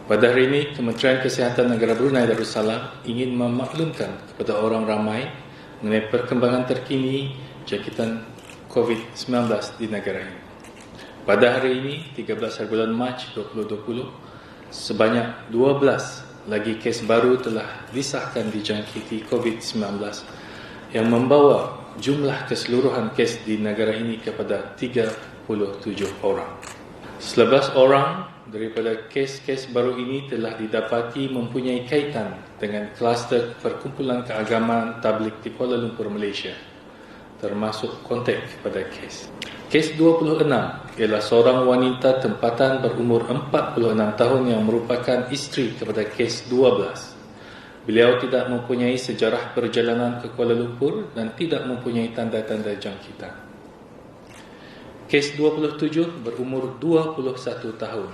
Pada hari ini, Kementerian Kesihatan Negara Brunei Darussalam ingin memaklumkan kepada orang ramai mengenai perkembangan terkini jangkitan COVID-19 di negara ini. Pada hari ini, 13 hari bulan Mac 2020, sebanyak 12 lagi kes baru telah disahkan dijangkiti COVID-19 yang membawa jumlah keseluruhan kes di negara ini kepada 37 orang. 11 orang daripada kes-kes baru ini telah didapati mempunyai kaitan dengan kluster perkumpulan keagamaan tabligh di Kuala Lumpur, Malaysia, termasuk kontak kepada kes. Kes 26 ialah seorang wanita tempatan berumur 46 tahun yang merupakan isteri kepada kes 12. Beliau tidak mempunyai sejarah perjalanan ke Kuala Lumpur dan tidak mempunyai tanda-tanda jangkitan. Kes 27 berumur 21 tahun.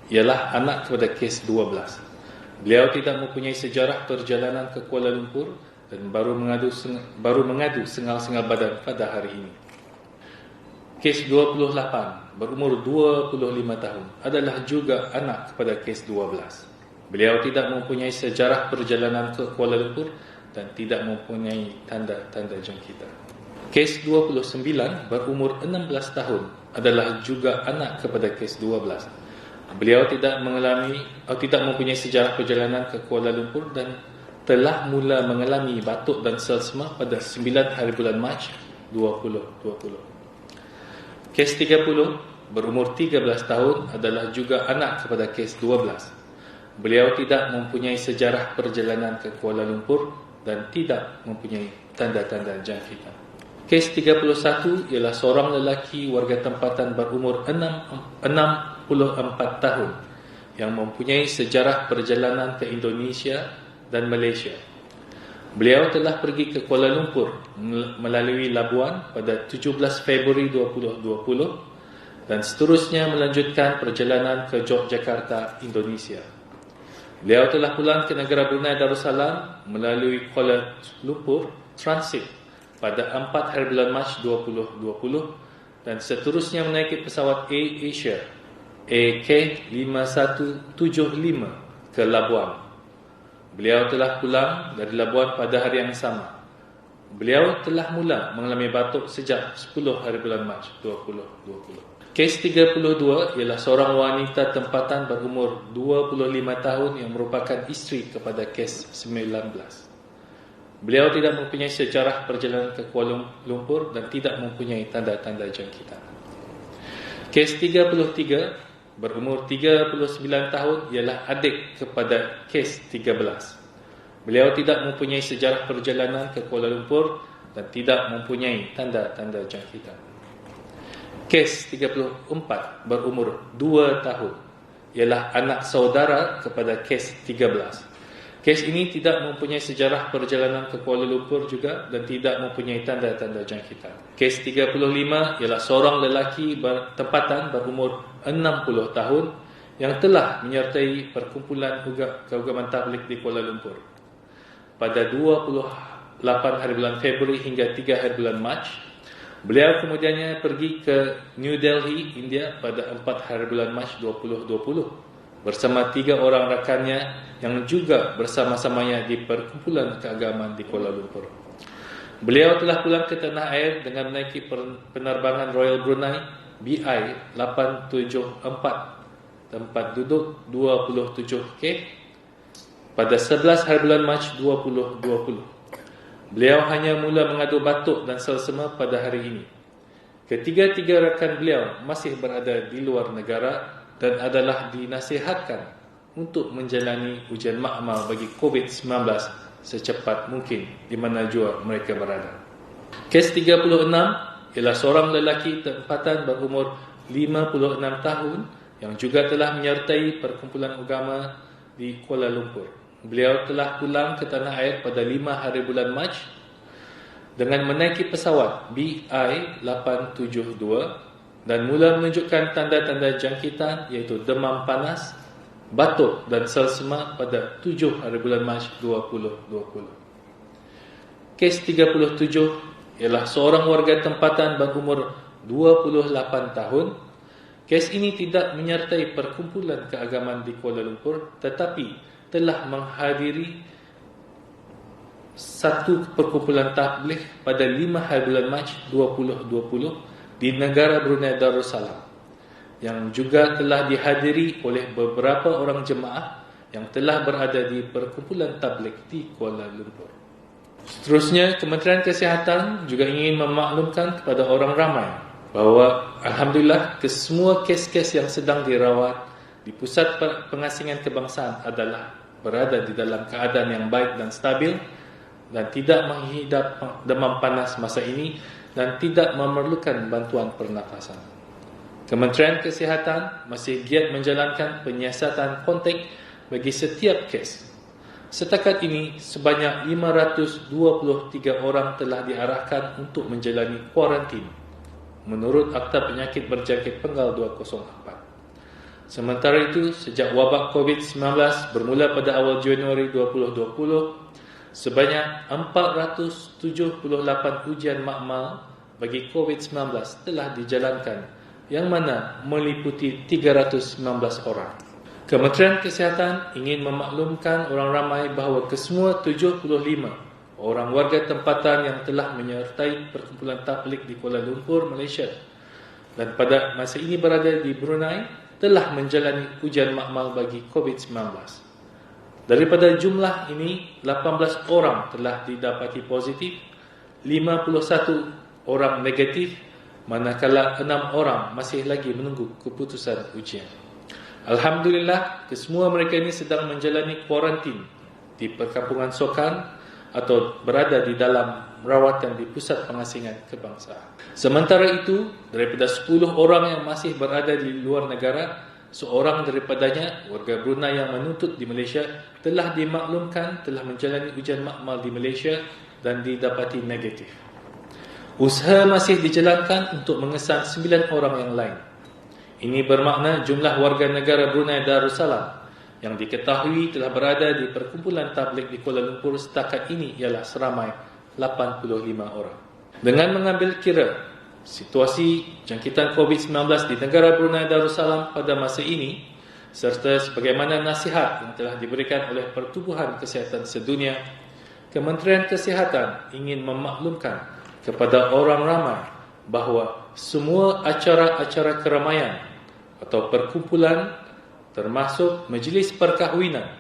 Ialah anak kepada kes 12. Beliau tidak mempunyai sejarah perjalanan ke Kuala Lumpur dan baru mengadu sengal-sengal badan pada hari ini. Kes 28 berumur 25 tahun adalah juga anak kepada kes 12. Beliau tidak mempunyai sejarah perjalanan ke Kuala Lumpur dan tidak mempunyai tanda-tanda jangkitan. Kes 29 berumur 16 tahun adalah juga anak kepada kes 12. Beliau tidak mempunyai sejarah perjalanan ke Kuala Lumpur dan telah mula mengalami batuk dan selsema pada 9 hari bulan Mac 2020. Kes 30 berumur 13 tahun adalah juga anak kepada kes 12. Beliau tidak mempunyai sejarah perjalanan ke Kuala Lumpur dan tidak mempunyai tanda-tanda jangkitan. Kes 31 ialah seorang lelaki warga tempatan berumur 64 tahun yang mempunyai sejarah perjalanan ke Indonesia dan Malaysia. Beliau telah pergi ke Kuala Lumpur melalui Labuan pada 17 Februari 2020 dan seterusnya melanjutkan perjalanan ke Yogyakarta, Indonesia. Beliau telah pulang ke negara Brunei Darussalam melalui Kuala Lumpur transit pada 4 hari bulan Mac 2020 dan seterusnya menaiki pesawat Air Asia AK5175 ke Labuan. Beliau telah pulang dari Labuan pada hari yang sama. Beliau telah mula mengalami batuk sejak 10 hari bulan Mac 2020. Kes 32 ialah seorang wanita tempatan berumur 25 tahun yang merupakan isteri kepada kes 19. Beliau tidak mempunyai sejarah perjalanan ke Kuala Lumpur dan tidak mempunyai tanda-tanda jangkitan. Kes 33 berumur 39 tahun ialah adik kepada kes 13. Beliau tidak mempunyai sejarah perjalanan ke Kuala Lumpur dan tidak mempunyai tanda-tanda jangkitan. Kes 34 berumur 2 tahun ialah anak saudara kepada kes 13. Kes ini tidak mempunyai sejarah perjalanan ke Kuala Lumpur juga dan tidak mempunyai tanda-tanda jangkitan. Kes 35 ialah seorang lelaki tempatan berumur 60 tahun yang telah menyertai perkumpulan keagamaan tabligh di Kuala Lumpur. Pada 28 hari bulan Februari hingga 3 hari bulan Mac, beliau kemudiannya pergi ke New Delhi, India pada 4 hari bulan Mac 2020 bersama 3 orang rakannya yang juga bersama-samanya di perkumpulan keagamaan di Kuala Lumpur. Beliau telah pulang ke tanah air dengan menaiki penerbangan Royal Brunei BI874 tempat duduk 27K pada 11 hari bulan Mac 2020. Beliau hanya mula mengadu batuk dan selsema pada hari ini. Ketiga-tiga rakan beliau masih berada di luar negara dan adalah dinasihatkan untuk menjalani ujian makmal bagi COVID-19 secepat mungkin di mana jua mereka berada. Kes 36 ialah seorang lelaki tempatan berumur 56 tahun yang juga telah menyertai perkumpulan agama di Kuala Lumpur. Beliau telah pulang ke tanah air pada 5 hari bulan Mac dengan menaiki pesawat BI872 dan mula menunjukkan tanda-tanda jangkitan iaitu demam panas, batuk dan selsema pada 7 hari bulan Mac 2020. Kes 37 ialah seorang warga tempatan berumur 28 tahun Kes ini tidak menyertai perkumpulan keagamaan di Kuala Lumpur tetapi telah menghadiri satu perkumpulan tabligh pada 5 hari bulan Mac 2020 di negara Brunei Darussalam, yang juga telah dihadiri oleh beberapa orang jemaah yang telah berada di perkumpulan tabligh di Kuala Lumpur. Seterusnya, Kementerian Kesihatan juga ingin memaklumkan kepada orang ramai bahawa Alhamdulillah kesemua kes-kes yang sedang dirawat di Pusat Pengasingan Kebangsaan adalah berada di dalam keadaan yang baik dan stabil dan tidak menghidap demam panas masa ini dan tidak memerlukan bantuan pernafasan. Kementerian Kesihatan masih giat menjalankan penyiasatan kontak bagi setiap kes. Setakat ini, sebanyak 523 orang telah diarahkan untuk menjalani kuarantin menurut Akta Penyakit Berjangkit Penggal 204. Sementara itu, sejak wabak COVID-19 bermula pada awal Januari 2020, sebanyak 478 ujian makmal bagi COVID-19 telah dijalankan, yang mana meliputi 319 orang. Kementerian Kesihatan ingin memaklumkan orang ramai bahawa kesemua 75 orang warga tempatan yang telah menyertai perkumpulan tabligh di Kuala Lumpur, Malaysia dan pada masa ini berada di Brunei telah menjalani ujian makmal bagi COVID-19. Daripada jumlah ini, 18 orang telah didapati positif, 51 orang negatif, manakala 6 orang masih lagi menunggu keputusan ujian. Alhamdulillah, kesemua mereka ini sedang menjalani kuarantin di Perkampungan Sokan atau berada di dalam rawatan di Pusat Pengasingan Kebangsaan. Sementara itu, daripada 10 orang yang masih berada di luar negara, seorang daripadanya, warga Brunei yang menuntut di Malaysia, telah dimaklumkan telah menjalani ujian makmal di Malaysia dan didapati negatif. Usaha masih dijalankan untuk mengesan 9 orang yang lain. Ini bermakna jumlah warga negara Brunei Darussalam yang diketahui telah berada di perkumpulan tabligh di Kuala Lumpur setakat ini ialah seramai 85 orang. Dengan mengambil kira situasi jangkitan COVID-19 di negara Brunei Darussalam pada masa ini serta sebagaimana nasihat yang telah diberikan oleh Pertubuhan Kesihatan Sedunia, Kementerian Kesihatan ingin memaklumkan kepada orang ramai bahawa semua acara-acara keramaian atau perkumpulan termasuk majlis perkahwinan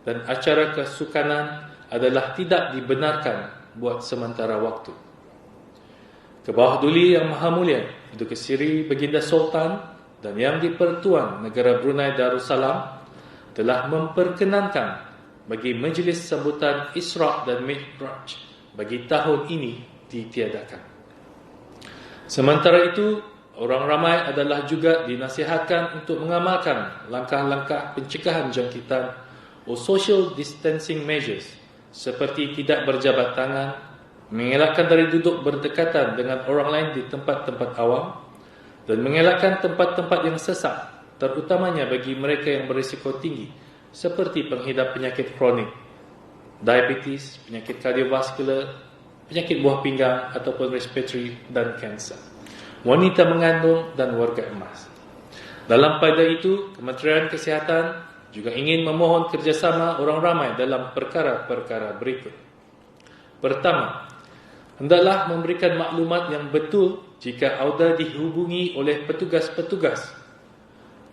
dan acara kesukanan adalah tidak dibenarkan buat sementara waktu. Ke-Bawah Duli Yang Maha Mulia Datuk Seri Baginda Sultan dan Yang di-Pertuan Negara Brunei Darussalam telah memperkenankan bagi majlis sambutan Isra' dan Mi'raj bagi tahun ini ditiadakan. Sementara itu, orang ramai adalah juga dinasihatkan untuk mengamalkan langkah-langkah pencegahan jangkitan atau social distancing measures seperti tidak berjabat tangan, mengelakkan dari duduk berdekatan dengan orang lain di tempat-tempat awam dan mengelakkan tempat-tempat yang sesak, terutamanya bagi mereka yang berisiko tinggi seperti penghidap penyakit kronik, diabetes, penyakit kardiovaskular, penyakit buah pinggang ataupun respiratory dan kanser, wanita mengandung dan warga emas. Dalam pada itu, Kementerian Kesihatan juga ingin memohon kerjasama orang ramai dalam perkara-perkara berikut. Pertama, hendaklah memberikan maklumat yang betul jika auda dihubungi oleh petugas-petugas,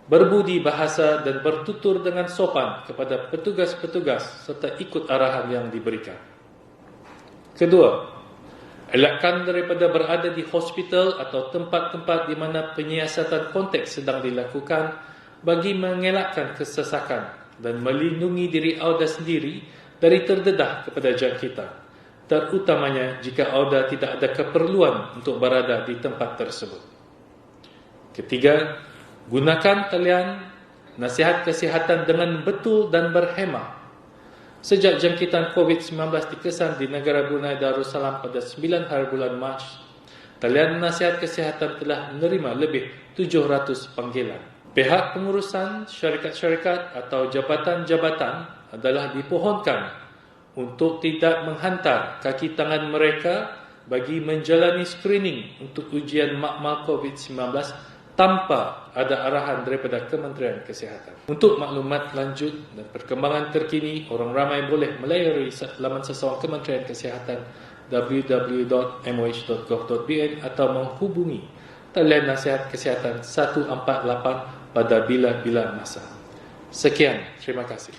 berbudi bahasa dan bertutur dengan sopan kepada petugas-petugas serta ikut arahan yang diberikan. Kedua, elakkan daripada berada di hospital atau tempat-tempat di mana penyiasatan kontak sedang dilakukan bagi mengelakkan kesesakan dan melindungi diri auda sendiri dari terdedah kepada jangkitan, terutamanya jika auda tidak ada keperluan untuk berada di tempat tersebut. Ketiga, gunakan talian nasihat kesihatan dengan betul dan berhemah. Sejak jangkitan COVID-19 dikesan di negara Brunei Darussalam pada 9 hari bulan Mac, talian nasihat kesihatan telah menerima lebih 700 panggilan. Pihak pengurusan syarikat-syarikat atau jabatan-jabatan adalah dipohonkan untuk tidak menghantar kaki tangan mereka bagi menjalani screening untuk ujian makmal COVID-19 tanpa ada arahan daripada Kementerian Kesihatan. Untuk maklumat lanjut dan perkembangan terkini, orang ramai boleh melayari laman sesuatu Kementerian Kesihatan www.moh.gov.bn atau menghubungi talian nasihat kesihatan 148 pada bila-bila masa. Sekian, terima kasih.